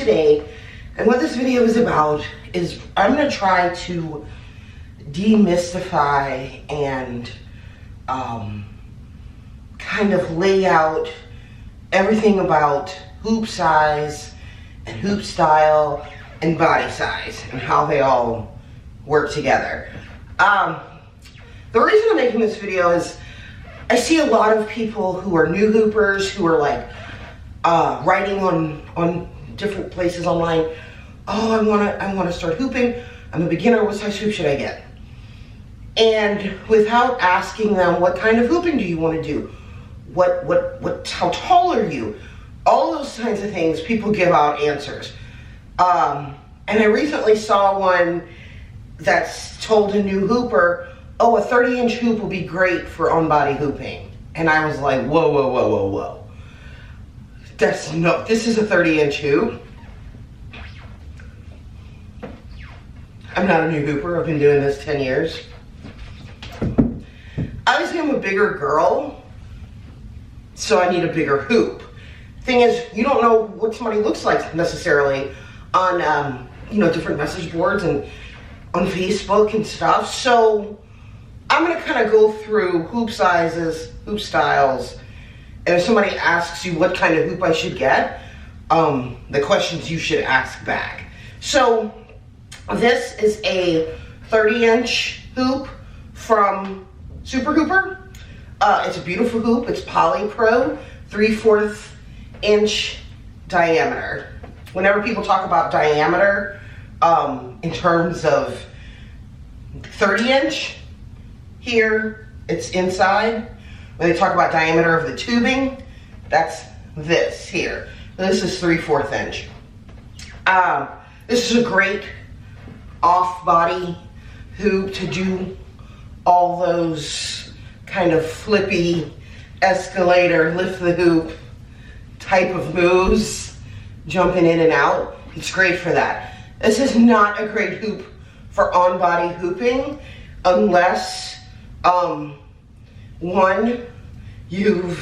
today, and what this video is about is I'm going to try to demystify and kind of lay out everything about hoop size and hoop style and body size and how they all work together. The reason I'm making this video is I see a lot of people who are new hoopers who are like writing on different places online. Oh, I wanna start hooping. I'm a beginner. What size hoop should I get? And without asking them, what kind of hooping do you want to do? How tall are you? All those kinds of things, people give out answers. And I recently saw one that's told a new hooper, oh, a 30-inch hoop will be great for on-body hooping. And I was like, whoa, whoa, whoa, whoa, whoa. This is a 30-inch hoop. I'm not a new hooper, I've been doing this 10 years. Obviously I'm a bigger girl, so I need a bigger hoop. Thing is, you don't know what somebody looks like necessarily on different message boards and on Facebook and stuff. So I'm gonna kind of go through hoop sizes, hoop styles, and if somebody asks you what kind of hoop I should get, the questions you should ask back. So this is a 30-inch hoop from Super Hooper. It's a beautiful hoop. It's Polypro, 3/4 inch diameter. Whenever people talk about diameter in terms of 30-inch, here it's inside. When they talk about diameter of the tubing, that's this here. This is 3/4 inch. This is a great off-body hoop to do all those kind of flippy escalator, lift the hoop type of moves, jumping in and out. It's great for that. This is not a great hoop for on-body hooping unless, one, you're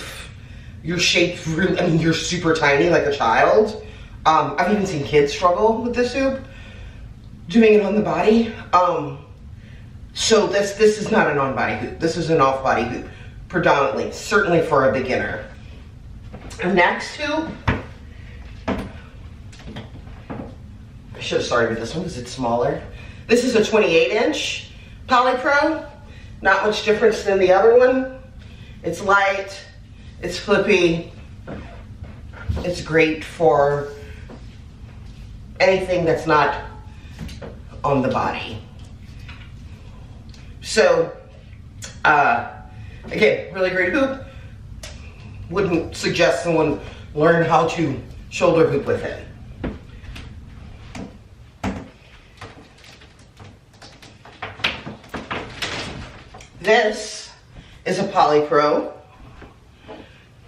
shaped really, you're super tiny like a child. I've even seen kids struggle with this hoop, doing it on the body. So this is not an on-body hoop. This is an off-body hoop, predominantly, certainly for a beginner. Next hoop, I should have started with this one because it's smaller. This is a 28-inch Polypro. Not much difference than the other one. It's light, it's flippy, it's great for anything that's not on the body. So, again, really great hoop. Wouldn't suggest someone learn how to shoulder hoop with it. This is a Polypro.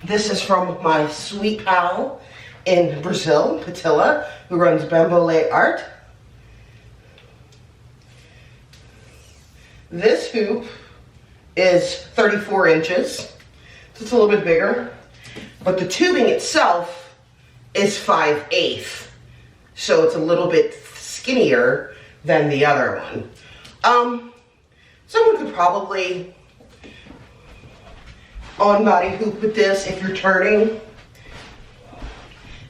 This is from my sweet pal in Brazil, Patilla, who runs Bambolê Art. This hoop is 34 inches, so it's a little bit bigger, but the tubing itself is 5/8, so it's a little bit skinnier than the other one. Someone could probably on-body hoop with this if you're turning.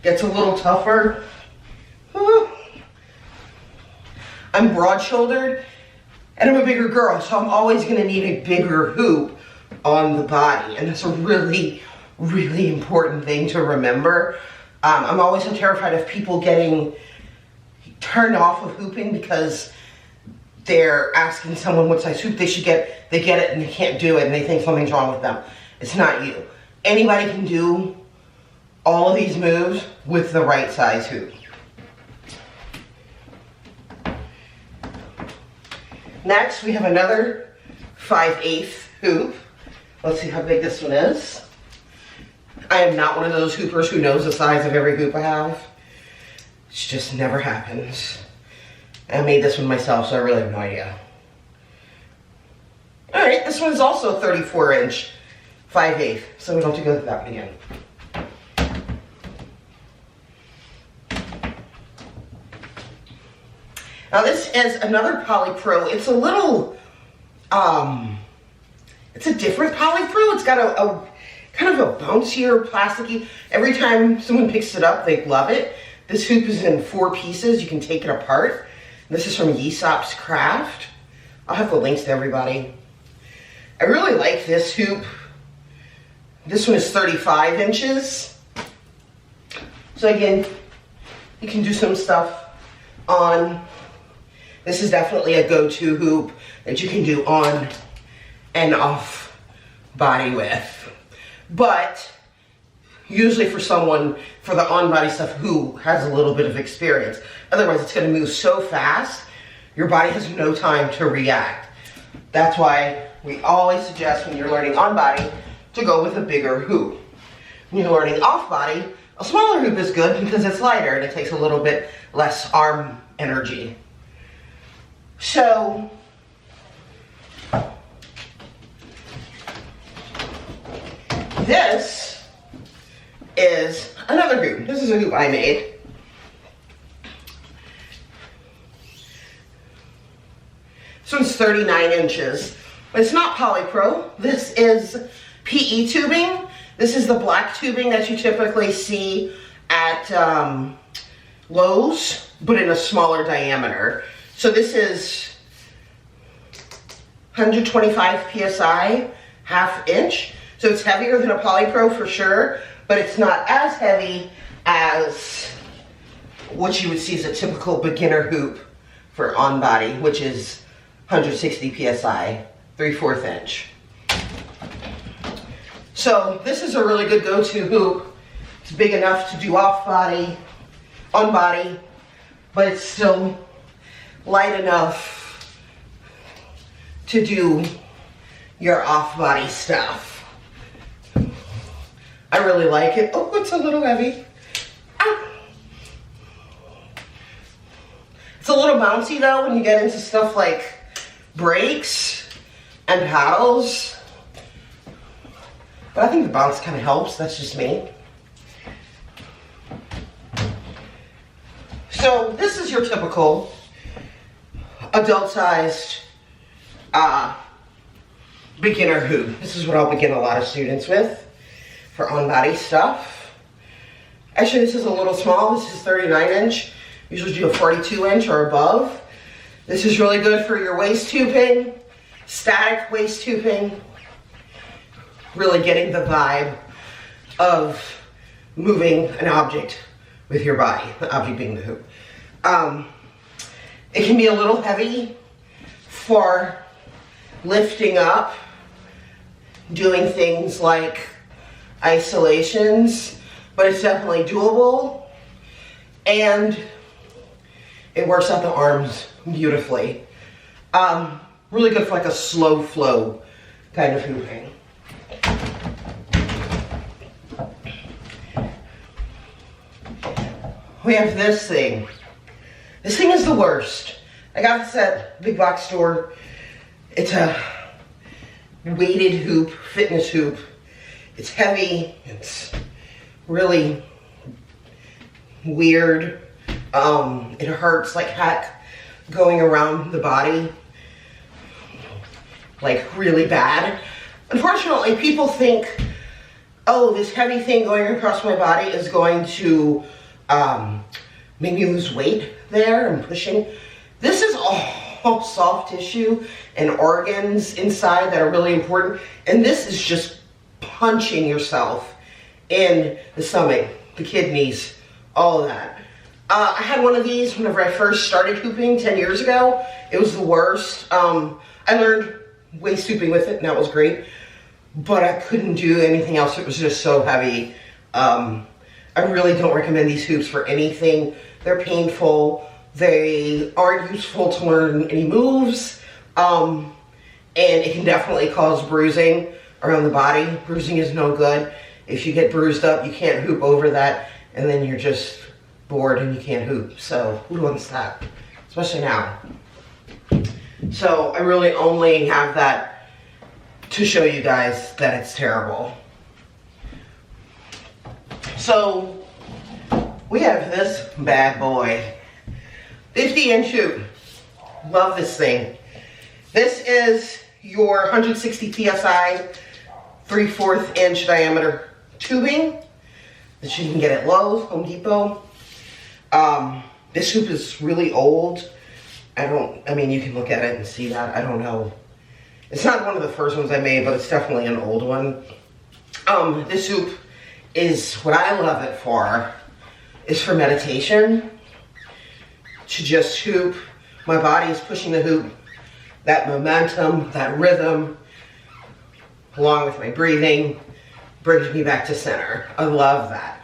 Gets a little tougher. I'm broad-shouldered, and I'm a bigger girl, so I'm always gonna need a bigger hoop on the body. And that's a really, really important thing to remember. I'm always so terrified of people getting turned off of hooping because they're asking someone what size hoop they should get. They get it and they can't do it and they think something's wrong with them. It's not you. Anybody can do all of these moves with the right size hoop. Next, we have another 5/8 hoop. Let's see how big this one is. I am not one of those hoopers who knows the size of every hoop I have. It just never happens. I made this one myself, so I really have no idea. All right, this one's also 34 inch, 5/8, so we don't have to go through that one again. Now this is another Polypro. It's a little, it's a different Polypro. It's got a kind of a bouncier, plasticky. Every time someone picks it up, they love it. This hoop is in 4 pieces. You can take it apart. This is from Aesop's Craft. I'll have the links to everybody. I really like this hoop. This one is 35 inches. So again, you can do some stuff on. This is definitely a go-to hoop that you can do on and off body with. But usually for someone, for the on-body stuff, who has a little bit of experience. Otherwise, it's going to move so fast, your body has no time to react. That's why we always suggest when you're learning on-body to go with a bigger hoop. When you're learning off-body, a smaller hoop is good because it's lighter and it takes a little bit less arm energy. So, this is another hoop. This is a hoop I made. This one's 39 inches. But it's not Polypro. This is PE tubing. This is the black tubing that you typically see at Lowe's, but in a smaller diameter. So this is 125 PSI, ½ inch. So it's heavier than a Polypro for sure, but it's not as heavy as what you would see as a typical beginner hoop for on-body, which is 160 PSI, 3/4 inch. So this is a really good go-to hoop. It's big enough to do off-body, on-body, but it's still light enough to do your off-body stuff. I really like it. Oh, it's a little heavy. Ah. It's a little bouncy though when you get into stuff like brakes and paddles. But I think the bounce kind of helps. That's just me. So this is your typical adult-sized beginner hoop. This is what I'll begin a lot of students with for on-body stuff. Actually, this is a little small. This is 39 inch. Usually do a 42 inch or above. This is really good for your waist tubing, static waist tubing, really getting the vibe of moving an object with your body, the object being the hoop. It can be a little heavy for lifting up, doing things like isolations, but it's definitely doable, and it works out the arms beautifully. Really good for like a slow flow kind of hooping. We have this thing. This thing is the worst. I got this at big box store. It's a weighted hoop, fitness hoop. It's heavy. It's really weird. It hurts like heck going around the body, like really bad. Unfortunately, people think, oh, this heavy thing going across my body is going to make me lose weight there and pushing. This is all soft tissue and organs inside that are really important, and this is just punching yourself in the stomach, the kidneys, all of that. I had one of these whenever I first started hooping 10 years ago. It was the worst. I learned waist hooping with it, and that was great, but I couldn't do anything else. It was just so heavy. I really don't recommend these hoops for anything. They're painful. They aren't useful to learn any moves. And it can definitely cause bruising around the body. Bruising is no good. If you get bruised up, you can't hoop over that, and then you're just bored and you can't hoop. So who wants that? Especially now. So I really only have that to show you guys that it's terrible. So we have this bad boy, 50 inch hoop. Love this thing. This is your 160 PSI 3/4 inch diameter tubing that you can get at Lowe's, Home Depot. This hoop is really old. I mean, you can look at it and see that. I don't know. It's not one of the first ones I made, but it's definitely an old one. This hoop is what I love it for, is for meditation. To just hoop. My body is pushing the hoop. That momentum, that rhythm, along with my breathing, brings me back to center. I love that.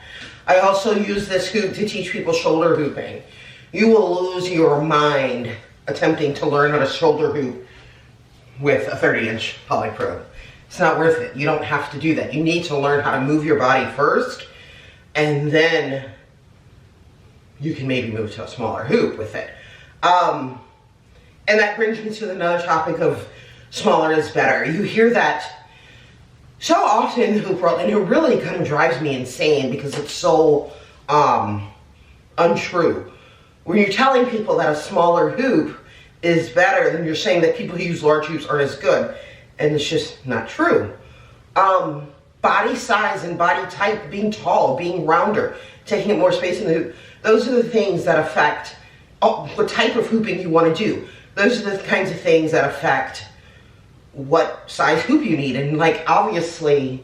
I also use this hoop to teach people shoulder hooping. You will lose your mind attempting to learn how to shoulder hoop with a 30-inch Polypro. It's not worth it. You don't have to do that. You need to learn how to move your body first, and then you can maybe move to a smaller hoop with it. And that brings me to another topic of smaller is better. You hear that so often in the hoop world, and it really kind of drives me insane because it's so untrue. When you're telling people that a smaller hoop is better, then you're saying that people who use large hoops aren't as good. And it's just not true. Body size and body type, being tall, being rounder, taking up more space in the hoop, those are the things that affect what type of hooping you want to do. Those are the kinds of things that affect what size hoop you need. And like, obviously,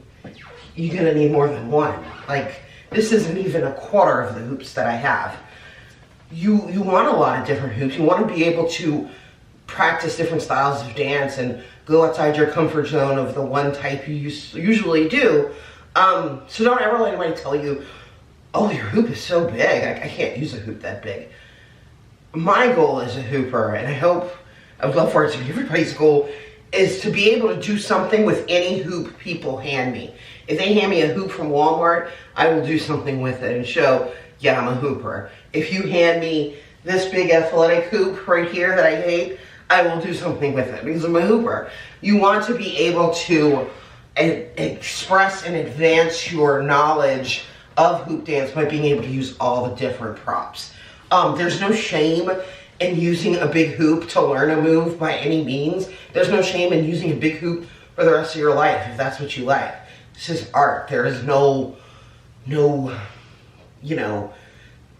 you're gonna need more than one. Like, this isn't even a quarter of the hoops that I have. You want a lot of different hoops. You want to be able to practice different styles of dance and go outside your comfort zone of the one type you usually do. So don't ever let anybody tell you, oh, your hoop is so big, I can't use a hoop that big. My goal as a hooper, and I would love for it to be everybody's goal, is to be able to do something with any hoop people hand me. If they hand me a hoop from Walmart, I will do something with it and show, yeah, I'm a hooper. If you hand me this big athletic hoop right here that I hate, I will do something with it because I'm a hooper. You want to be able to express and advance your knowledge of hoop dance by being able to use all the different props. There's no shame in using a big hoop to learn a move by any means. There's no shame in using a big hoop for the rest of your life if that's what you like. This is art. There is no,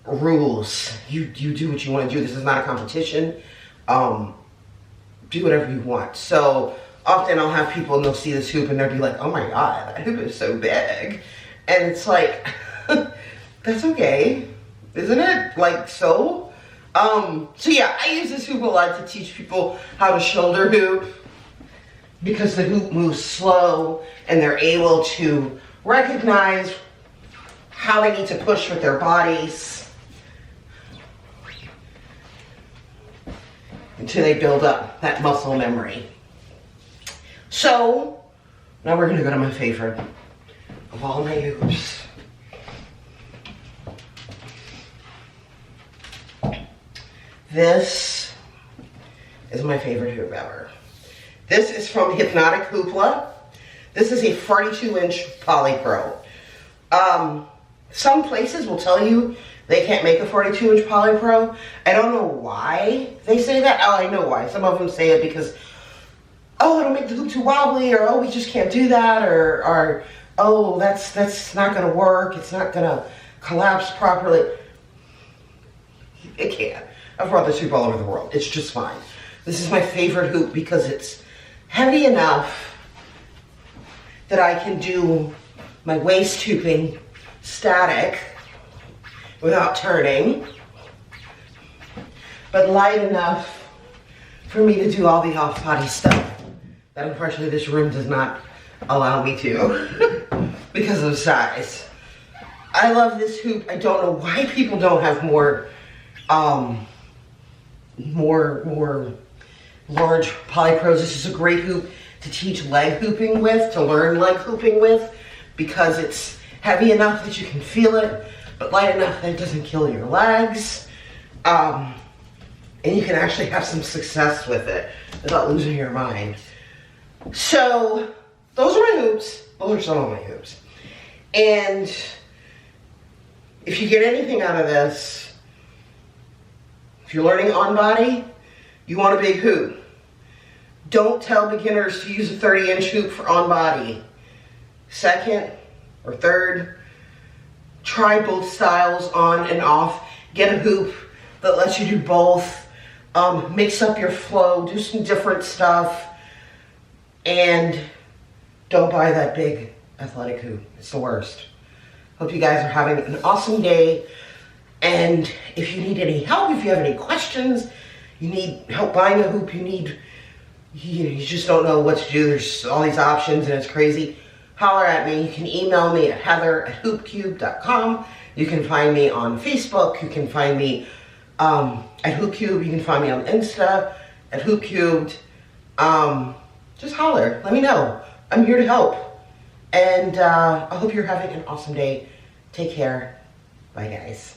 rules. You do what you want to do. This is not a competition. Do whatever you want. So often I'll have people and they'll see this hoop and they'll be like, oh my God, that hoop is so big. And it's like, that's okay, isn't it? Like, so yeah, I use this hoop a lot to teach people how to shoulder hoop because the hoop moves slow and they're able to recognize how they need to push with their bodies until they build up that muscle memory. So now we're gonna go to my favorite of all my hoops. This is my favorite hoop ever. This is from Hypnotic Hoopla. This is a 42-inch Polypro. Some places will tell you they can't make a 42-inch Polypro. I don't know why they say that. Oh, I know why. Some of them say it because, oh, it'll make the hoop too wobbly, or oh, we just can't do that, or oh, that's not gonna work. It's not gonna collapse properly. It can. I've brought this hoop all over the world. It's just fine. This is my favorite hoop because it's heavy enough that I can do my waist hooping static without turning, but light enough for me to do all the off-body stuff that unfortunately this room does not allow me to because of size. I love this hoop. I don't know why people don't have more large Polypros. This is a great hoop to teach leg hooping with, to learn leg hooping with, because it's heavy enough that you can feel it, but light enough that it doesn't kill your legs. And you can actually have some success with it without losing your mind. So those are my hoops. Those are some of my hoops. And if you get anything out of this, if you're learning on body, You want a big hoop. Don't tell beginners to use a 30-inch hoop for on body. Second or third, try both styles on and off. Get a hoop that lets you do both. Mix up your flow, do some different stuff, and don't buy that big athletic hoop. It's the worst. Hope you guys are having an awesome day. And if you need any help, if you have any questions, you need help buying a hoop, you just don't know what to do, there's all these options and it's crazy, holler at me. You can email me at heather@hoopcube.com. You can find me on Facebook. You can find me at HoopCube. You can find me on Insta at HoopCubed. Just holler. Let me know. I'm here to help. And I hope you're having an awesome day. Take care. Bye, guys.